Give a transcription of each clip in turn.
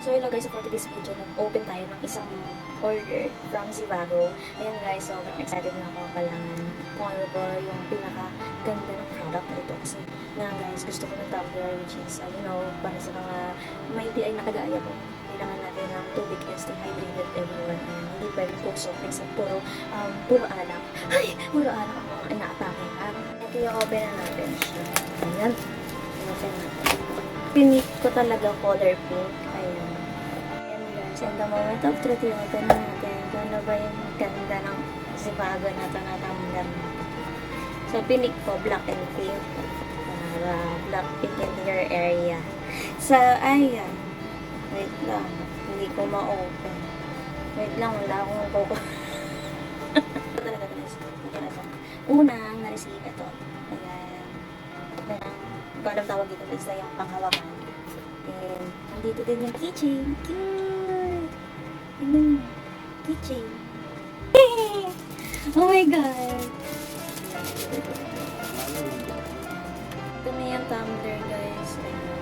So hello guys, for today's video, nag-open tayo ng isang order from Zivago. Ayan guys, sobrang excited na ako. Kailangan kung ano ba yung pinaka-ganda ng product na ito. Kasi nga guys, gusto ko ng tumbler which is, para sa mga may UTI na kagaya ko. Kailangan natin ng tubig and stay hydrated everyone. Ayan, hindi pwedeng puso kasi puro alak. Ay! Puro alak ang mga ina-atake. Ito yung open na natin siya. Ayan. Open natin. Pinit ko talaga color pink. Ayan. Ayan guys. And the moment of truth, yung open na natin. Kung ano ba yung ganda ng Zivago na ito na tumbler na. So, pinik ko black and pink. Para black pink in your area. So, ayan. Wait lang. Hindi ko ma-open. Wait lang. Wala akong focus. Talaga guys. Unang na-receive ito. Ayan. Kung anong tawag dito guys na yung panghawakan. And, nandito din yung keychain. Cute! Tignan mo. Keychain. Oh my God! Ito na yung tumbler guys. Ayan.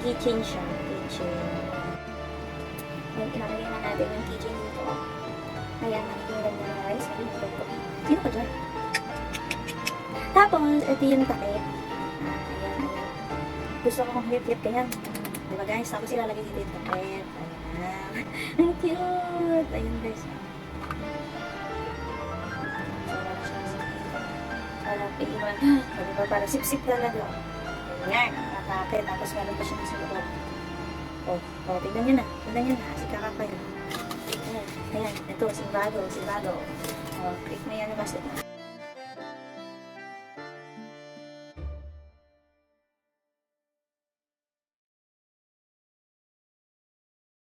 Keychain siya. Keychain. Yung inalagay na natin yung keychain dito. Ayan, naging ganda na guys. Sino ka dyan? Tapos, ito yung takip. Ayan, ayan. Gusto ko kong hip-hip kaya. Diba guys? Tapos ilalagay dito yung takip. Ayan. Ang cute! Ayan guys. Parang sip-sip talaga. Ayan, nakakapit. Tapos meron pa siya sa loob. Tignan nyo na. Tignan nyo na. Si kakapay. Ayan, ito, Zivago. Click mo yan yung basket na.